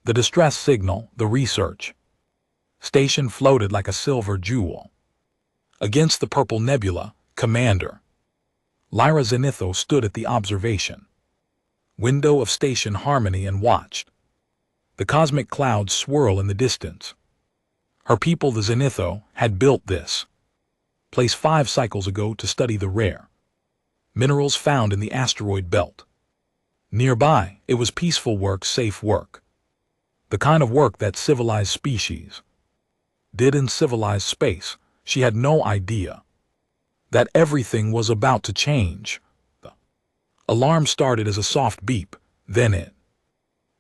The distress signal, the research station floated like a silver jewel. Against the purple nebula, Commander Lyra Zenithal stood at the observation window of station harmony and watched the cosmic clouds swirl in the distance. Her people, the Zenithal, had built this place 5 cycles ago to study the rare minerals found in the asteroid belt. Nearby, it was peaceful work, safe work. The kind of work that civilized species did in civilized space. She had no idea that everything was about to change. The alarm started as a soft beep, then it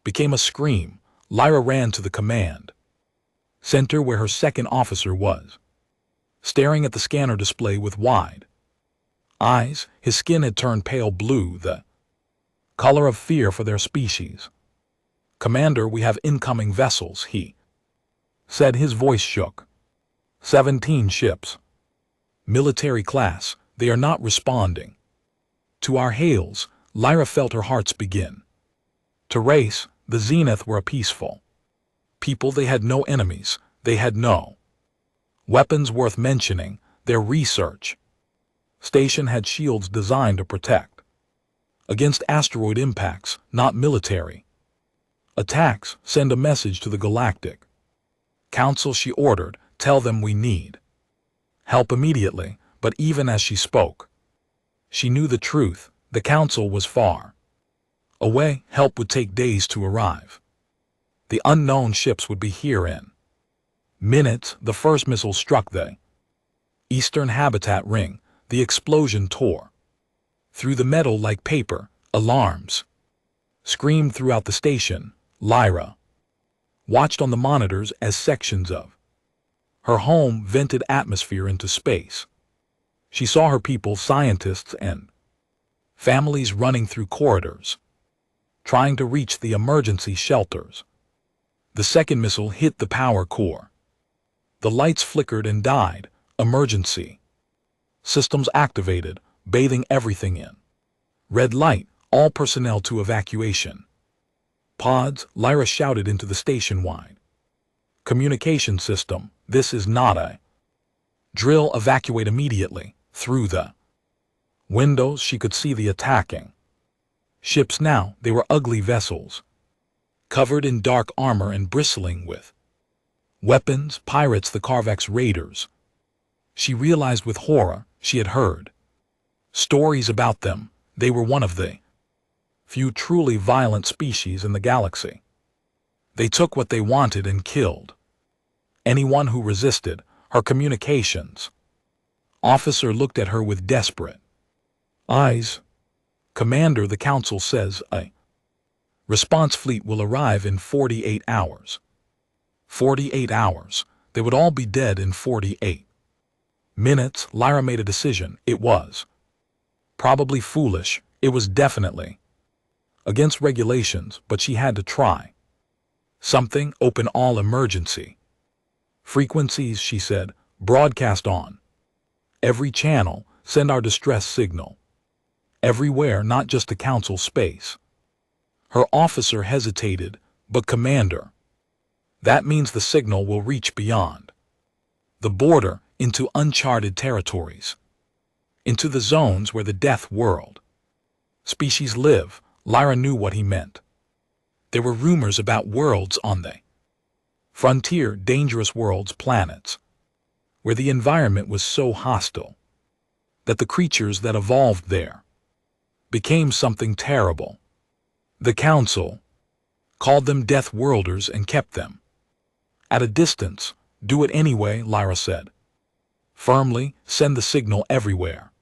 became a scream. Lyra ran to the command center where her second officer was, staring at the scanner display with wide eyes. His skin had turned pale blue, the color of fear for their species. "Commander, we have incoming vessels," he said. His voice shook. 17 ships. Military class. They are not responding to our hails. Lyra felt her hearts begin to race. The Zenith were a peaceful people. They had no enemies. They had no weapons worth mentioning. Their research station had shields designed to protect against asteroid impacts, not military attacks. "Send a message to the Galactic Council," she ordered. "Tell them we need help immediately." But even as she spoke, she knew the truth. The Council was far away. Help would take days to arrive. The unknown ships would be here in minutes. The first missile struck the eastern habitat ring. The explosion tore through the metal like paper. Alarms screamed throughout the station. Lyra watched on the monitors as sections of her home vented atmosphere into space. She saw her people, scientists and families, running through corridors, trying to reach the emergency shelters. The second missile hit the power core. The lights flickered and died. Emergency systems activated, bathing everything in red light. All personnel to evacuation pods. Lyra shouted into the station-wide communication system. "This is not a drill. Evacuate immediately." Through the windows, she could see the attacking ships now. They were ugly vessels, covered in dark armor and bristling with weapons. Pirates, the Carvex raiders. She realized with horror she had heard stories about them. They were one of the few truly violent species in the galaxy. They took what they wanted and killed anyone who resisted. Her communications officer looked at her with desperate eyes. "Commander, the Council says a response fleet will arrive in 48 hours. 48 hours. They would all be dead in 48 minutes. Lyra made a decision. It was probably foolish. It was definitely against regulations, but she had to try something. "Open all emergency frequencies," she said. "Broadcast on every channel. Send our distress signal everywhere, not just to Council space." Her officer hesitated. "But Commander, that means the signal will reach beyond the border, into uncharted territories, into the zones where the death world species live." Lyra knew what he meant. There were rumors about worlds on the frontier, dangerous worlds, planets, where the environment was so hostile that the creatures that evolved there became something terrible. The Council called them Death Worlders and kept them at a distance. "Do it anyway," Lyra said firmly. "Send the signal everywhere.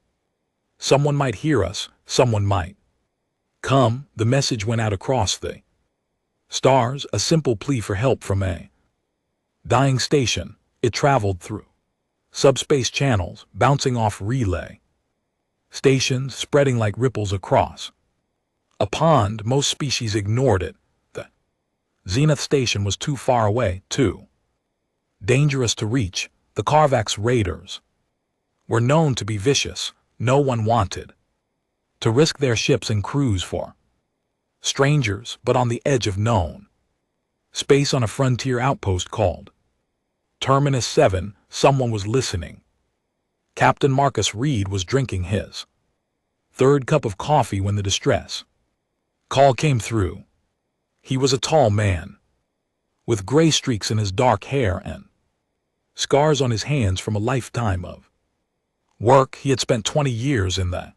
Someone might hear us, someone might come." The message went out across the stars, a simple plea for help from a dying station. It traveled through subspace channels, bouncing off relay stations, spreading like ripples across a pond. Most species ignored it. The Zenith station was too far away, too dangerous to reach. The Carvex raiders were known to be vicious. No one wanted to risk their ships and crews for strangers, but on the edge of known Space on a frontier outpost called Terminus 7. Someone was listening. Captain Marcus Reed was drinking his third cup of coffee when the distress call came through. He was a tall man, with gray streaks in his dark hair and scars on his hands from a lifetime of work. He had spent 20 years in the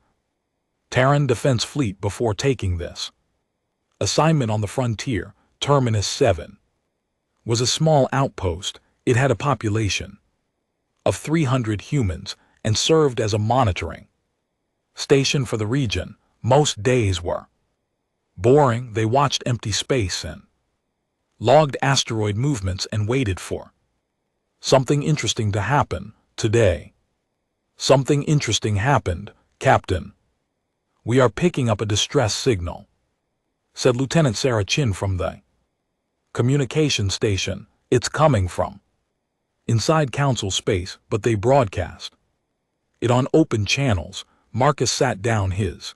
Terran Defense Fleet before taking this assignment on the frontier. Terminus 7 was a small outpost. It had a population of 300 humans and served as a monitoring station for the region. Most days were boring. They watched empty space and logged asteroid movements and waited for something interesting to happen. Today, something interesting happened, Captain. We are picking up a distress signal, said Lieutenant Sarah Chin from the communication station. It's coming from inside Council space, but they broadcast it on open channels. Marcus sat down his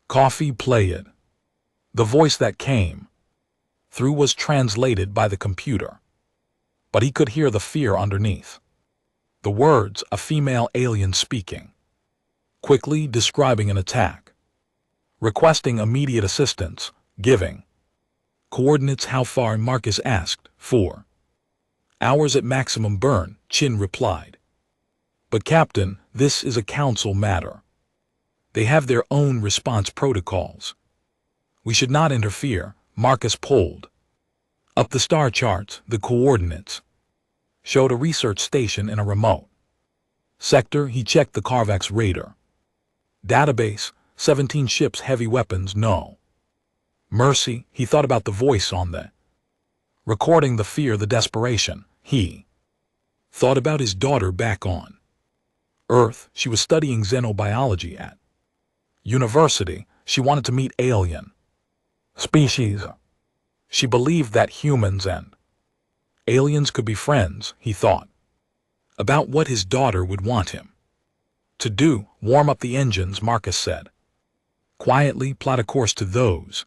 coffee. Play it. The voice that came through was translated by the computer, but he could hear the fear underneath the words. A female alien speaking quickly, describing an attack, requesting immediate assistance, giving coordinates. How far? Marcus asked. 4 hours at maximum burn, Chin replied. But Captain, this is a council matter. They have their own response protocols. We should not interfere. Marcus pulled up the star charts. The coordinates showed a research station in a remote sector. He checked the Carvax radar database. 17 ships, heavy weapons, no mercy. He thought about the voice on the recording, the fear, the desperation. He thought about his daughter back on Earth. She was studying xenobiology at university. She wanted to meet alien species. She believed that humans and aliens could be friends. He thought about what his daughter would want him to do. Warm up the engines, Marcus said quietly. Plot a course to those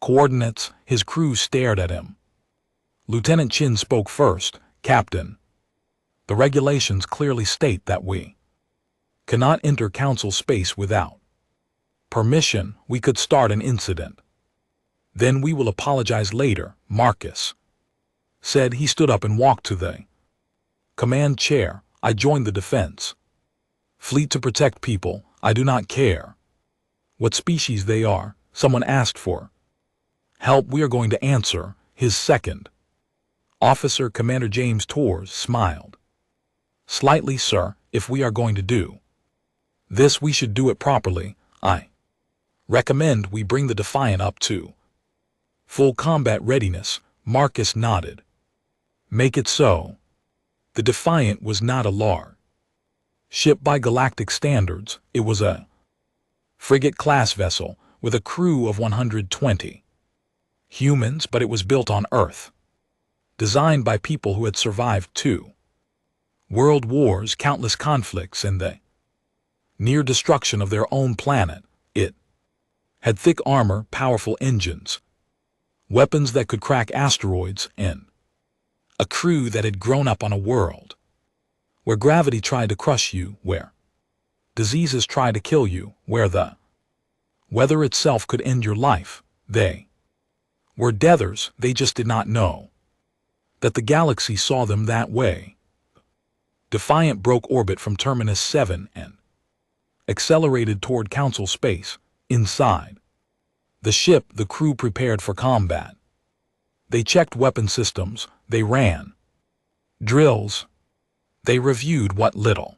coordinates. His crew stared at him. Lieutenant Chin spoke first. Captain, the regulations clearly state that we cannot enter Council space without permission. We could start an incident. Then we will apologize later, Marcus said. He stood up and walked to the command chair. I joined the defense fleet to protect people. I do not care what species they are. Someone asked for help. We are going to answer. His second officer, Commander James Torres, smiled slightly. Sir, if we are going to do this, we should do it properly. I recommend we bring the Defiant up to full combat readiness. Marcus nodded. Make it so. The Defiant was not a large ship by galactic standards. It was a frigate-class vessel with a crew of 120 humans, but it was built on Earth, designed by people who had survived 2 world wars, countless conflicts, and the near destruction of their own planet. It had thick armor, powerful engines, weapons that could crack asteroids, and a crew that had grown up on a world where gravity tried to crush you, where diseases tried to kill you, where the weather itself could end your life. They were deathers. They just did not know that the galaxy saw them that way. Defiant broke orbit from Terminus 7 and accelerated toward Council space. Inside the ship, the crew prepared for combat. They checked weapon systems. They ran drills. They reviewed what little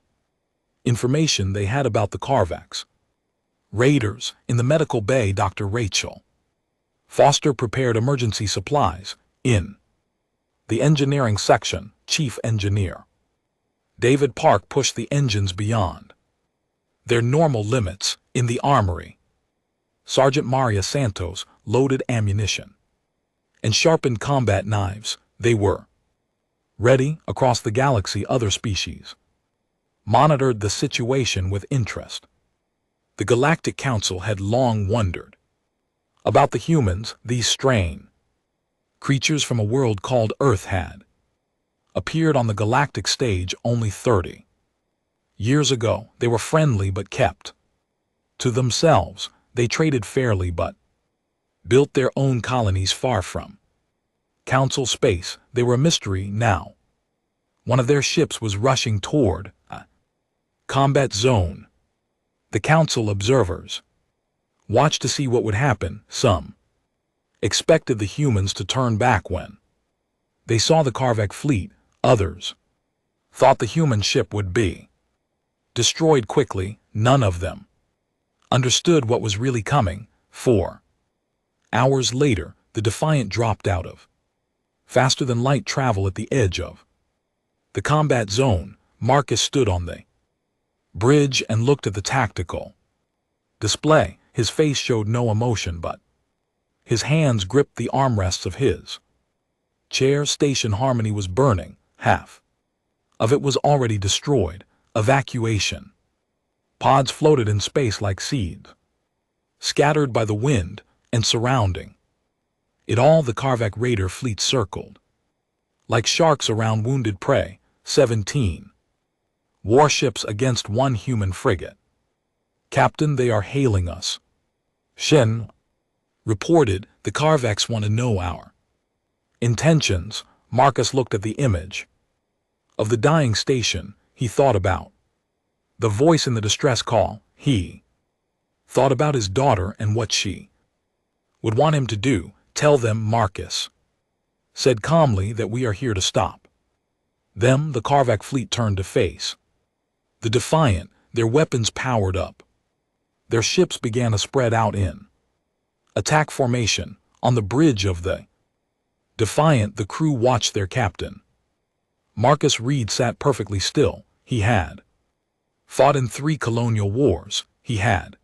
information they had about the Carvax raiders. In the medical bay, Dr. Rachel Foster prepared emergency supplies. In the engineering section, Chief Engineer David Park pushed the engines beyond their normal limits. In the armory, Sergeant Maria Santos loaded ammunition and sharpened combat knives. They were ready. Across the galaxy, other species monitored the situation with interest. The Galactic Council had long wondered about the humans, these strange Creatures from a world called Earth had appeared on the galactic stage only 30 years ago. They were friendly but kept to themselves. They traded fairly but built their own colonies far from Council space. They were a mystery now. One of their ships was rushing toward a combat zone. The Council observers watched to see what would happen. Some expected the humans to turn back when they saw the Karvak fleet. Others thought the human ship would be destroyed quickly. None of them understood what was really coming. 4 hours later, the Defiant dropped out of faster-than-light travel at the edge of the combat zone. Marcus stood on the bridge and looked at the tactical display. His face showed no emotion, but his hands gripped the armrests of his chair. Station Harmony was burning. Half of it was already destroyed. Evacuation pods floated in space like seeds, scattered by the wind, and surrounding it all the Karvak Raider fleet circled like sharks around wounded prey. 17 warships against 1 human frigate. Captain, they are hailing us, Shen reported. The Karvaks want to know our intentions. Marcus looked at the image of the dying station. He thought about the voice in the distress call. He thought about his daughter and what she would want him to do. Tell them, Marcus said calmly, that we are here to stop them. The Karvak fleet turned to face the Defiant, their weapons powered up. Their ships began to spread out in attack formation. On the bridge of the Defiant, the crew watched their captain. Marcus Reed sat perfectly still. He had fought in 3 colonial wars. He had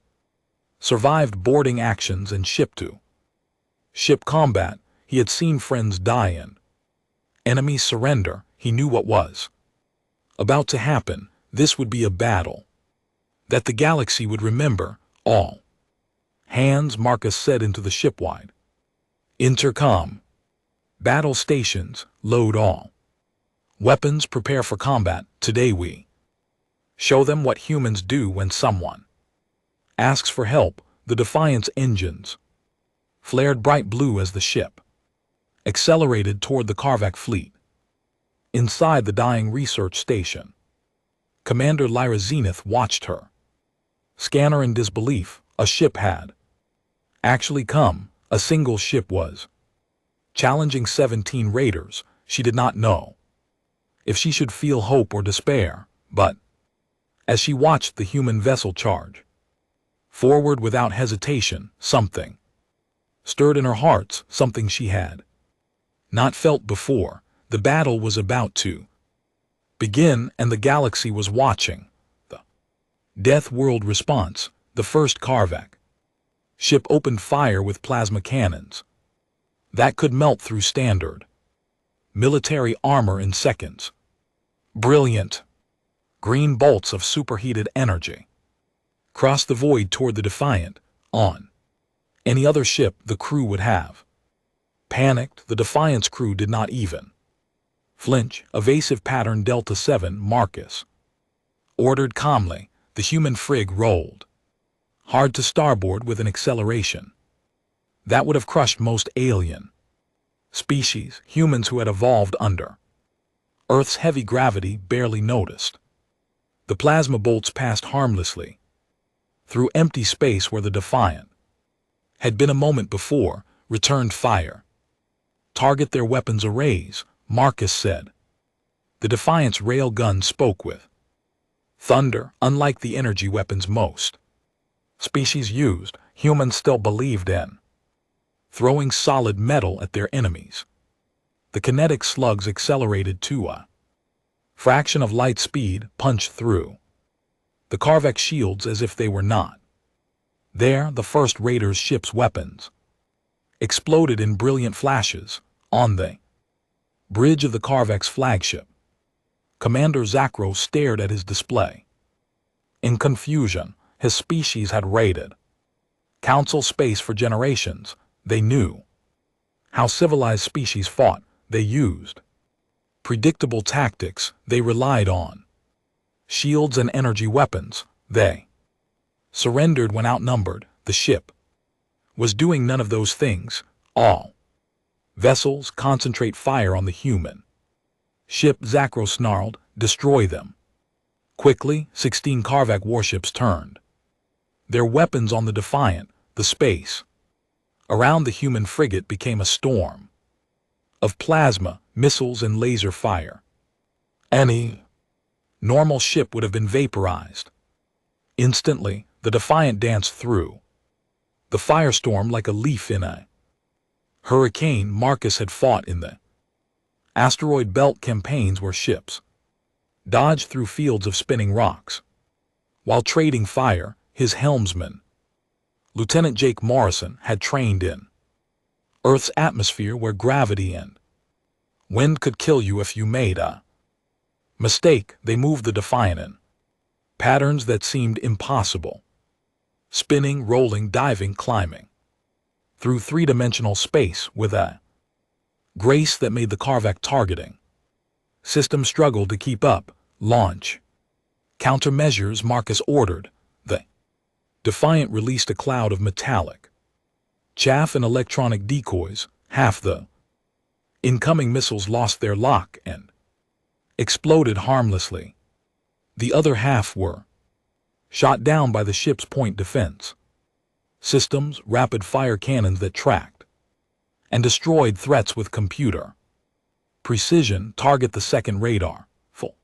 survived boarding actions and ship-to-ship combat. He had seen friends die in enemies surrender. He knew what was about to happen. This would be a battle that the galaxy would remember. All hands, Marcus said into the shipwide intercom. Battle stations, load all weapons, prepare for combat. Today we show them what humans do when someone asks for help. The Defiant's engines flared bright blue as the ship accelerated toward the Karvak fleet. Inside the dying research station, Commander Lyra Zenith watched her scanner in disbelief. A ship had actually come. A single ship was challenging 17 raiders. She did not know if she should feel hope or despair, but as she watched the human vessel charge forward without hesitation, something stirred in her heart, something she had not felt before. The battle was about to begin, and the galaxy was watching. The Death World response. The first Karvak ship opened fire with plasma cannons that could melt through standard military armor in seconds. Brilliant green bolts of superheated energy crossed the void toward the Defiant. On any other ship, the crew would have panicked. The Defiant's crew did not even flinch. Evasive pattern Delta 7, Marcus ordered calmly. The human frig rolled hard to starboard with an acceleration that would have crushed most alien species. Humans who had evolved under Earth's heavy gravity barely noticed. The plasma bolts passed harmlessly through empty space where the Defiant had been a moment before. Returned fire. Target their weapons arrays, Marcus said. The Defiant's railgun spoke with thunder. Unlike the energy weapons most species used, humans still believed in throwing solid metal at their enemies. The kinetic slugs accelerated to a fraction of light speed, punched through the Karvak shields as if they were not there. The first Raider's ship's weapons exploded in brilliant flashes. On the bridge of the Karvak's flagship, Commander Zakro stared at his display in confusion. His species had raided Council space for generations. They knew how civilized species fought, they used predictable tactics, they relied on shields and energy weapons, they surrendered when outnumbered. The ship was doing none of those things. All vessels concentrate fire on the human ship. Zakro snarled, destroy them. Quickly, 16 Karvak warships turned their weapons on the Defiant. The space around the human frigate became a storm of plasma, missiles, and laser fire. Any normal ship would have been vaporized. Instantly, the Defiant danced through the firestorm like a leaf in a hurricane. Marcus had fought in the asteroid belt campaigns where ships dodged through fields of spinning rocks. While trading fire, his helmsman, Lieutenant Jake Morrison, had trained in Earth's atmosphere where gravity and wind could kill you if you made a mistake. They moved the Defiant in patterns that seemed impossible. Spinning, rolling, diving, climbing through three-dimensional space with a grace that made the Karvak targeting system struggle to keep up. Launch countermeasures, Marcus ordered. The Defiant released a cloud of metallic chaff and electronic decoys. Half the incoming missiles lost their lock and exploded harmlessly. The other half were shot down by the ship's point defense systems, rapid-fire cannons that tracked and destroyed threats with computer precision. Target the second radar. Full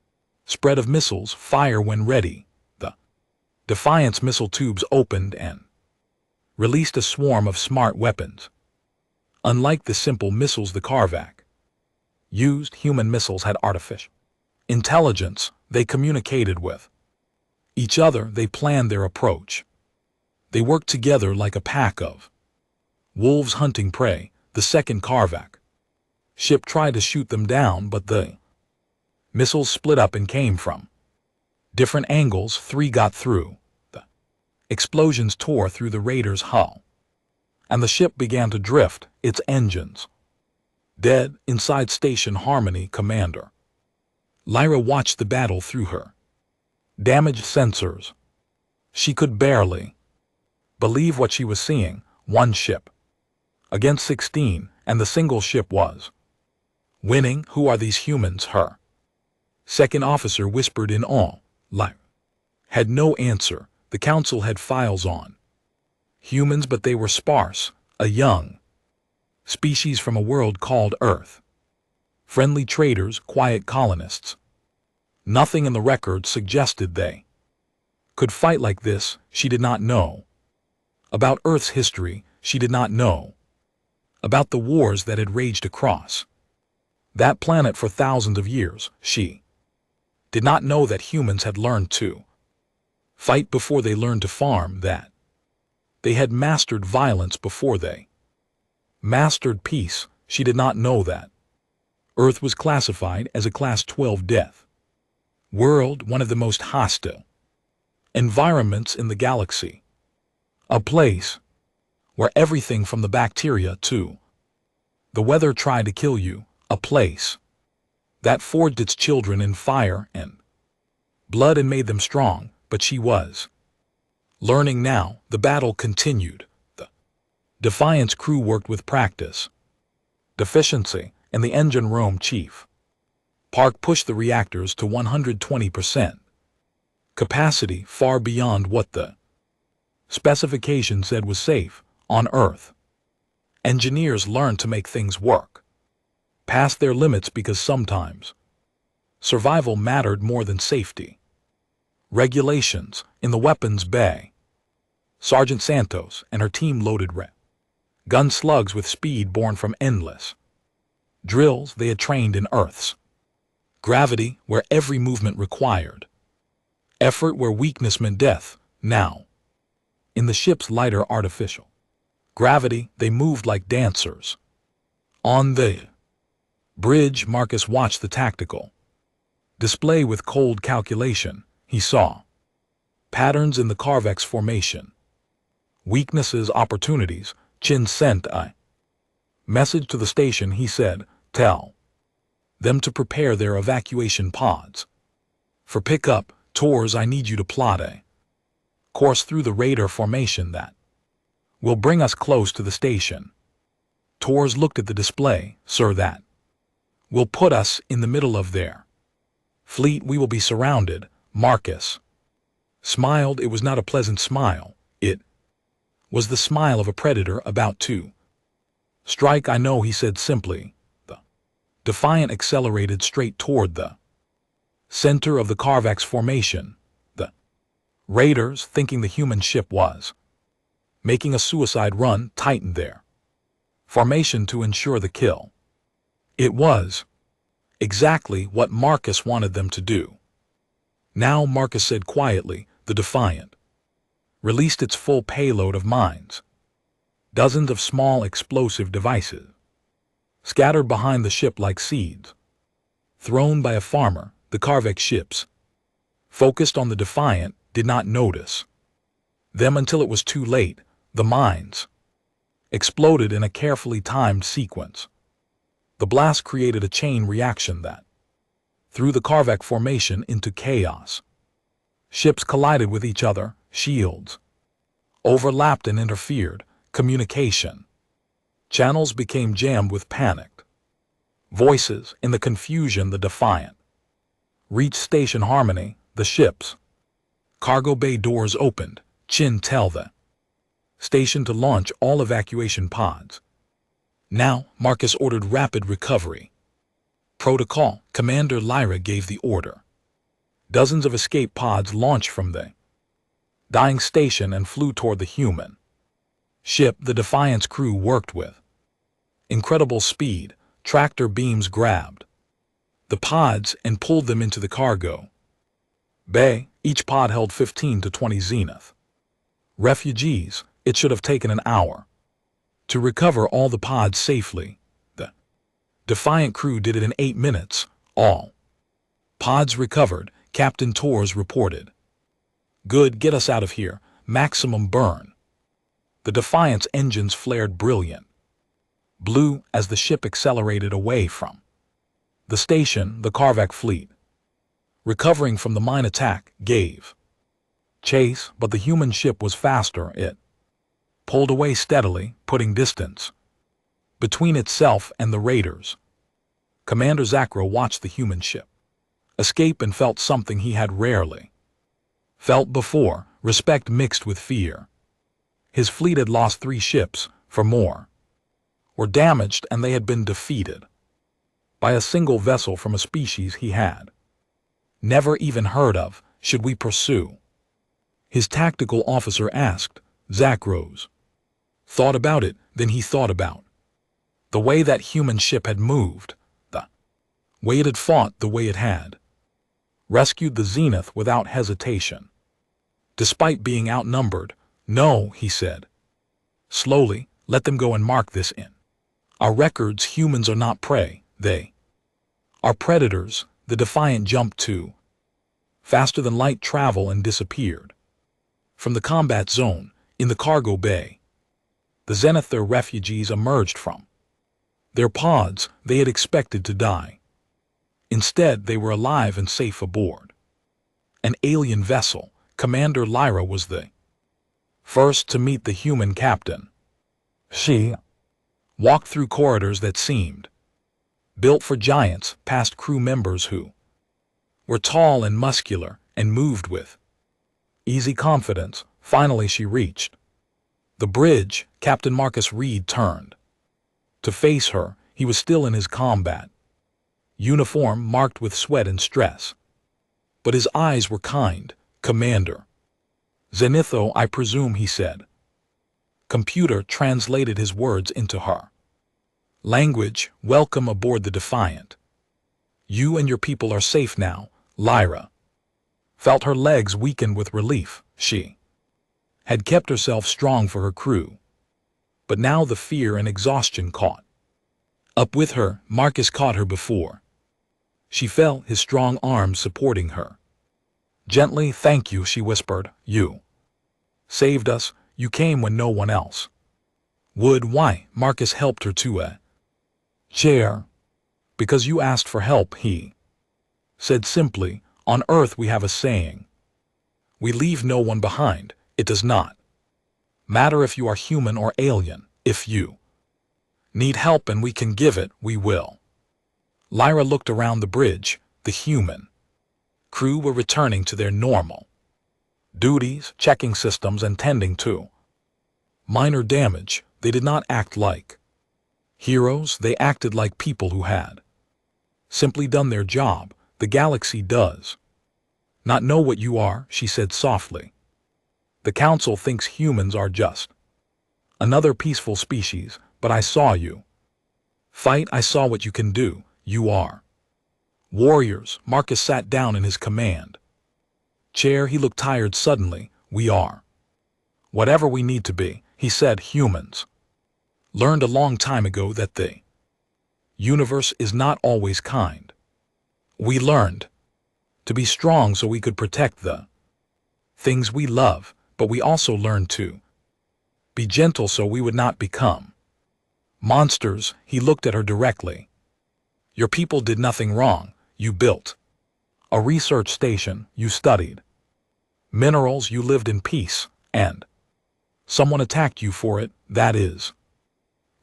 spread of missiles. Fire when ready. The Defiant's missile tubes opened and released a swarm of smart weapons. Unlike the simple missiles the Karvak used, human missiles had artificial intelligence. They communicated with each other. They planned their approach. They worked together like a pack of wolves hunting prey. The second Karvak ship tried to shoot them down, but the missiles split up and came from different angles. 3 got through. The explosions tore through the raider's hull, and the ship began to drift, its engines dead. Inside Station Harmony, Commander Lyra watched the battle through her damaged sensors. She could barely believe what she was seeing. 1 ship against 16, and the single ship was winning. Who are these humans? Her second officer whispered in awe. Lyra had no answer. The council had files on humans, but they were sparse. A young species from a world called Earth. Friendly traders, quiet colonists. Nothing in the records suggested they could fight like this. She did not know about Earth's history. She did not know about the wars that had raged across that planet for thousands of years. She did not know that humans had learned to fight before they learned to farm, that they had mastered violence before they mastered peace. She did not know that Earth was classified as a Class 12 death world, one of the most hostile environments in the galaxy. A place where everything from the bacteria to the weather tried to kill you. A place that forged its children in fire and blood and made them strong. But she was learning now. The battle continued. The Defiant's crew worked with practice, deficiency, and the engine room chief Park pushed the reactors to 120% capacity, far beyond what the specification said was safe. On Earth, engineers learned to make things work past their limits because sometimes survival mattered more than safety. Regulations in the weapons bay. Sergeant Santos and her team loaded gun slugs with speed born from endless drills they had trained in Earth's gravity, where every movement required effort, where weakness meant death. Now, in the ship's lighter artificial gravity, they moved like dancers. On the bridge, Marcus watched the tactical display with cold calculation. He saw patterns in the Karvak's formation, weaknesses, opportunities. Chin sent a Message to the station, he said, tell them to prepare their evacuation pods. For pickup, Tours, I need you to plot a course through the radar formation that will bring us close to the station. Tours looked at the display. Sir, that will put us in the middle of their fleet. We will be surrounded. Marcus smiled. It was not a pleasant smile. It was the smile of a predator about to strike. I know, he said simply. The Defiant accelerated straight toward the center of the Carvax formation. The raiders, thinking the human ship was making a suicide run, tightened their formation to ensure the kill. It was exactly what Marcus wanted them to do. Now, Marcus said quietly, the Defiant released its full payload of mines. Dozens of small explosive devices scattered behind the ship like seeds thrown by a farmer. The Carvax ships, focused on the Defiant, did not notice them until it was too late. The mines exploded in a carefully timed sequence. The blast created a chain reaction that threw the Carvax formation into chaos. Ships collided with each other, shields overlapped and interfered, communication channels became jammed with panicked voices. In the confusion, the Defiant reached station harmony. The ship's cargo bay doors opened. Chin, tell the station to launch all evacuation pods. Now, Marcus ordered rapid recovery protocol. Commander Lyra gave the order. Dozens of escape pods launched from the dying station and flew toward the human ship. The Defiant's crew worked with incredible speed. Tractor beams grabbed the pods and pulled them into the cargo bay. Each pod held 15 to 20 Zenith refugees. It should have taken an hour to recover all the pods safely. The Defiant crew did it in 8 minutes. All pods recovered, Captain Tours reported. Good, get us out of here. Maximum burn. The Defiant's engines flared brilliant blue as the ship accelerated away from the station. The Carvax fleet, recovering from the mine attack, gave chase, but the human ship was faster. It pulled away steadily, putting distance between itself and the raiders. Commander Zacro watched the human ship escape and felt something he had rarely felt before, respect mixed with fear. His fleet had lost 3 ships, for more were damaged, and they had been defeated by a single vessel from a species he had never even heard of. Should we pursue? His tactical officer asked. Zacros thought about it. Then he thought about the way that human ship had moved, the way it had fought, the way it had rescued the Zenith without hesitation, despite being outnumbered. No, he said slowly, let them go and mark this in our records. Humans are not prey, they are predators. The Defiant jumped to faster than light travel and disappeared from the combat zone. In the cargo bay, the Zenithar refugees emerged from their pods. They had expected to die. Instead, they were alive and safe aboard an alien vessel. Commander Lyra was the first to meet the human captain. She walked through corridors that seemed built for giants, past crew members who were tall and muscular and moved with easy confidence. Finally, she reached the bridge. Captain Marcus Reed turned to face her. He was still in his combat uniform, marked with sweat and stress, but his eyes were kind. Commander Zenitho, I presume, he said. Computer translated his words into her language. Welcome aboard the Defiant. You and your people are safe now. Lyra felt her legs weaken with relief. She had kept herself strong for her crew, but now the fear and exhaustion caught up with her. Marcus caught her before she fell, his strong arms supporting her gently. Thank you, she whispered. You saved us. You came when no one else Why? Marcus helped her to a chair. Because you asked for help, he said simply. On Earth we have a saying. We leave no one behind. It does not matter if you are human or alien. If you need help and we can give it, we will. Lyra looked around the bridge. The human crew were returning to their normal duties, checking systems and tending to minor damage. They did not act like heroes. They acted like people who had simply done their job. The galaxy does not know what you are, she said softly. The Council thinks humans are just another peaceful species, but I saw you fight. I saw what you can do. You are warriors. Marcus sat down in his command chair. He looked tired suddenly. We are whatever we need to be, he said. Humans learned a long time ago that the universe is not always kind. We learned to be strong so we could protect the things we love, but we also learned to be gentle so we would not become monsters. He looked at her directly. Your people did nothing wrong. You built a research station. You studied minerals. You lived in peace, and someone attacked you for it. That is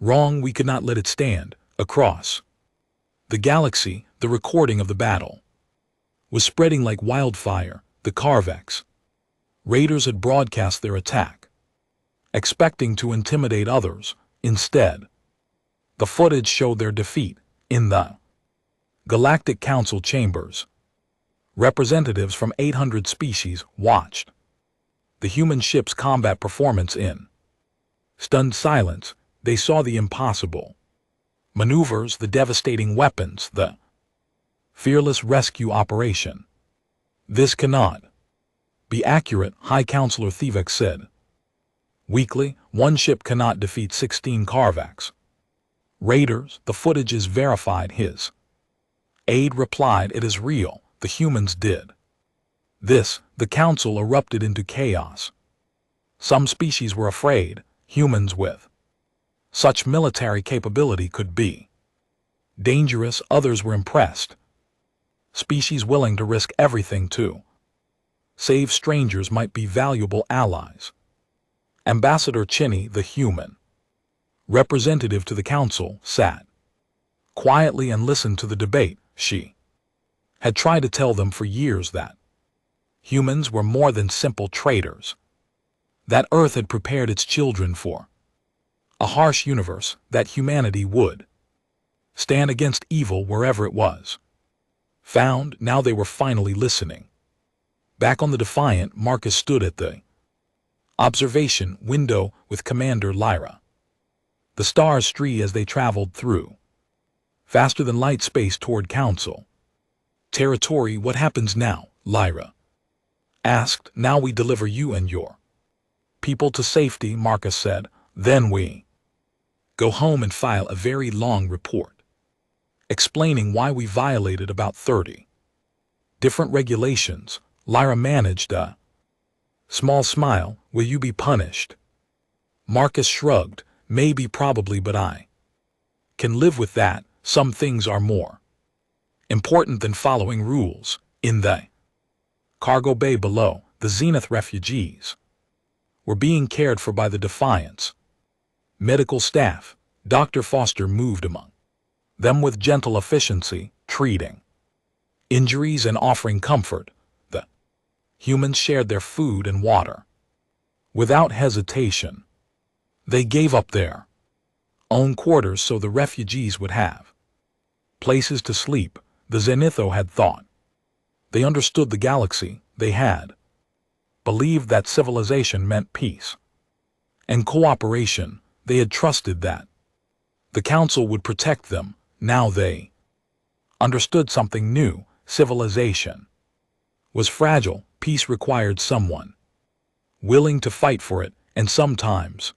wrong. We could not let it stand. Across the galaxy, the recording of the battle was spreading like wildfire. The Carvex raiders had broadcast their attack, expecting to intimidate others. Instead, the footage showed their defeat. In the Galactic Council chambers, representatives from 800 species watched the human ship's combat performance in stunned silence. They saw the impossible maneuvers, the devastating weapons, the fearless rescue operation. This cannot be accurate, High Counselor Thivek said weakly. One ship cannot defeat 16 Carvex raiders. The footage is verified. His aide replied, it is real. The humans did this. The council erupted into chaos. Some species were afraid. Humans with such military capability could be dangerous. Others were impressed. Species willing to risk everything to save strangers might be valuable allies. Ambassador Chinny, the human representative to the council, sat quietly and listened to the debate. She had tried to tell them for years that humans were more than simple traders, that Earth had prepared its children for a harsh universe, that humanity would stand against evil wherever it was found. Now they were finally listening. Back on the Defiant, Marcus stood at the observation window with Commander Lyra. The stars streaked as they traveled through faster than light space toward Council territory. What happens now? Lyra asked. Now we deliver you and your people to safety, Marcus said. Then we go home and file a very long report explaining why we violated about 30 different regulations. Lyra managed a small smile. Will you be punished? Marcus shrugged. Maybe, probably, but I can live with that. Some things are more important than following rules. In the cargo bay below, the Zenith refugees were being cared for by the Defiant's medical staff. Dr. Foster moved among them with gentle efficiency, treating injuries and offering comfort. The humans shared their food and water without hesitation. They gave up their own quarters so the refugees would have places to sleep. The Zenitho had thought they understood the galaxy. They had believed that civilization meant peace and cooperation. They had trusted that the Council would protect them. Now they understood something new. Civilization was fragile. Peace required someone willing to fight for it, and sometimes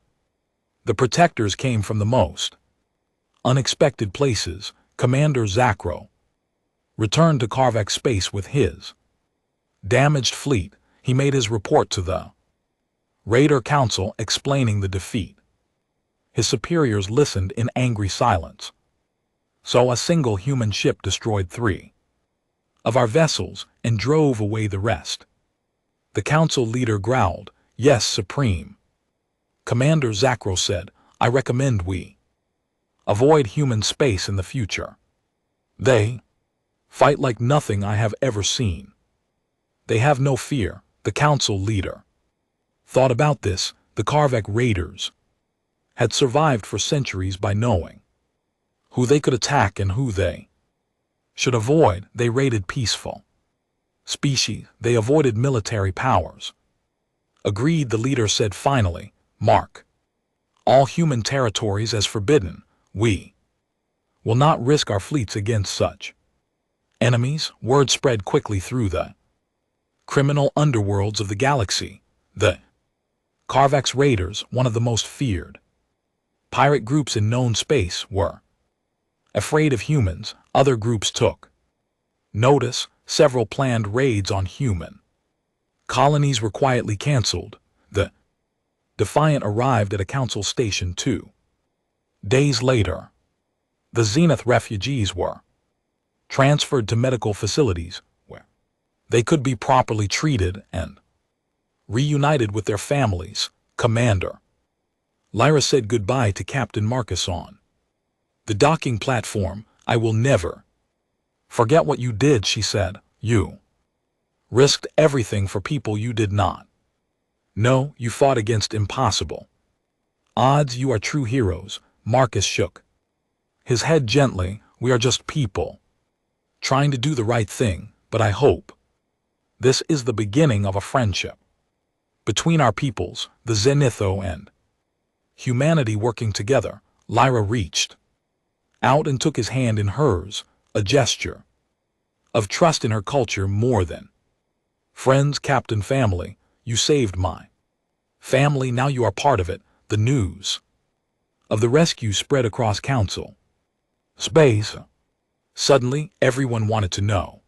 the protectors came from the most unexpected places. Commander Zakro returned to Carvex space with his damaged fleet. He made his report to the Raider Council explaining the defeat His superiors listened in angry silence. So a single human ship destroyed 3 of our vessels and drove away the rest. The council leader growled, "Yes, Supreme." Commander Zakro said, "I recommend we avoid human space in the future. They fight like nothing I have ever seen. They have no fear." The council leader thought about this. The Karvak raiders had survived for centuries by knowing who they could attack and who they should avoid. They raided peaceful species. They avoided military powers. Agreed, the leader said finally. Mark all human territories as forbidden. We will not risk our fleets against such enemies. Word spread quickly through the criminal underworlds of the galaxy. The Karvak's raiders, one of the most feared pirate groups in known space, were afraid of humans. Other groups took notice. Several planned raids on human colonies were quietly cancelled. The Defiant arrived at a council station 2 days later. The Zenith refugees were transferred to medical facilities where they could be properly treated and reunited with their families. Commander Lyra said goodbye to Captain Marcus on the docking platform. "I will never forget what you did," she said. "You risked everything for people you did not know. You fought against impossible odds. You are true heroes." Marcus shook his head gently. "We are just people trying to do the right thing, but I hope this is the beginning of a friendship between our peoples, the Zenitho and humanity working together." Lyra reached out and took his hand in hers, a gesture of trust in her culture more than friends. "Captain, family, you saved my family. Now you are part of it." The news of the rescue spread across council space. Suddenly, everyone wanted to know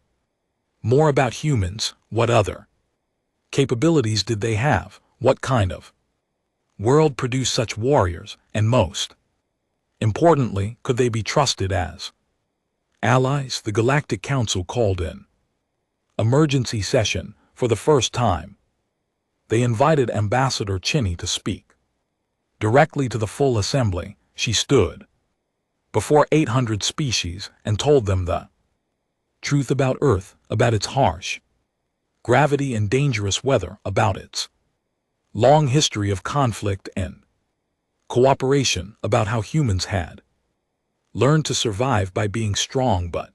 more about humans. What other capabilities did they have? What kind of world produced such warriors? And most importantly, could they be trusted as allies? The Galactic Council called in emergency session for the first time. They invited Ambassador Chinny to speak directly to the full assembly. She stood before 800 species and told them the truth about Earth, about its harsh gravity and dangerous weather, about its long history of conflict and cooperation, about how humans had learned to survive by being strong but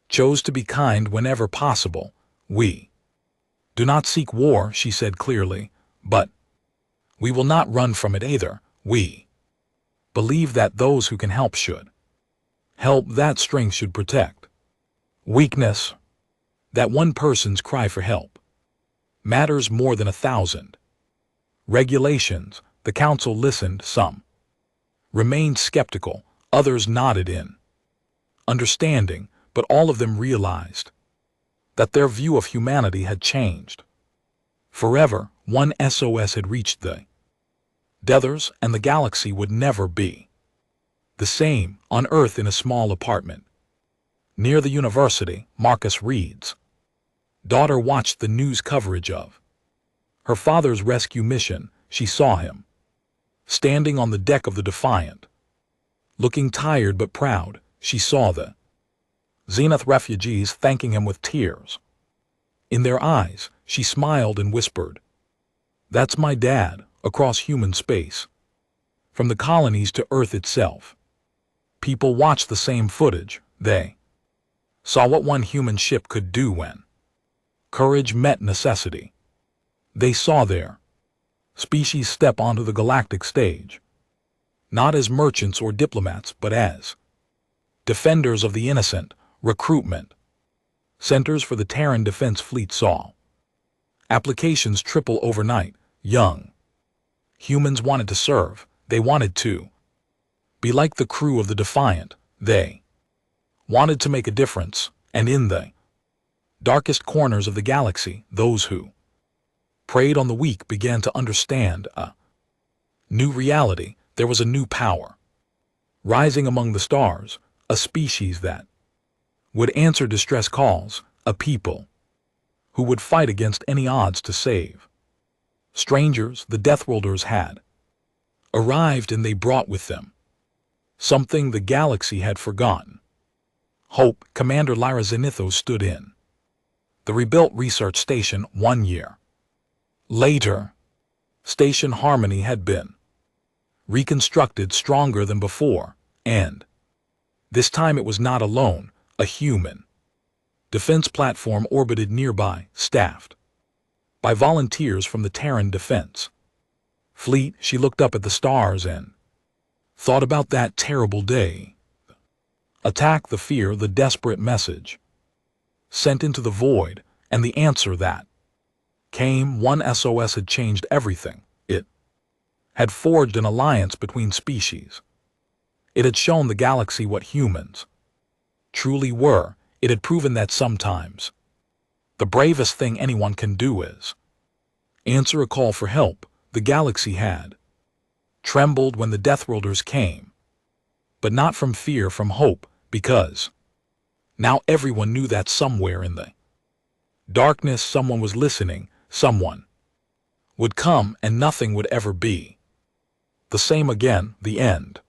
chose to be kind whenever possible. "We do not seek war," she said clearly, "but we will not run from it either. We believe that those who can help should help, that strength should protect weakness, that one person's cry for help matters more than 1,000 regulations." The council listened. Some remained skeptical, others nodded in understanding, but all of them realized that their view of humanity had changed forever. One SOS had reached the Dethers, and the galaxy would never be the same. On Earth, in a small apartment near the university, Marcus Reed's daughter watched the news coverage of her father's rescue mission. She saw him standing on the deck of the Defiant, looking tired but proud. She saw the Zenith refugees thanking him with tears in their eyes. She smiled and whispered, "That's my dad," across human space, from the colonies to Earth itself. People watched the same footage. They saw what one human ship could do when courage met necessity. They saw their species step onto the galactic stage, not as merchants or diplomats, but as defenders of the innocent. Recruitment centers for the Terran Defense Fleet saw applications triple overnight. Young humans wanted to serve. They wanted to be like the crew of the Defiant. They wanted to make a difference, and in the darkest corners of the galaxy, those who preyed on the weak began to understand a new reality. There was a new power, rising among the stars, a species that would answer distress calls, a people who would fight against any odds to save. Strangers, the Deathworlders had arrived, and they brought with them something the galaxy had forgotten. Hope. Commander Lyra Zenithos stood in the rebuilt research station 1 year later. Station Harmony had been reconstructed stronger than before, and this time it was not alone. A human defense platform orbited nearby, staffed by volunteers from the Terran Defense Fleet. She looked up at the stars and thought about that terrible day. Attack, the fear, the desperate message sent into the void, and the answer that came. One SOS had changed everything. It had forged an alliance between species. It had shown the galaxy what humans truly were. It had proven that sometimes the bravest thing anyone can do is answer a call for help. The galaxy had trembled when the Deathworlders came, but not from fear, from hope, because now everyone knew that somewhere in the darkness someone was listening. Someone would come, and nothing would ever be the same again. The end.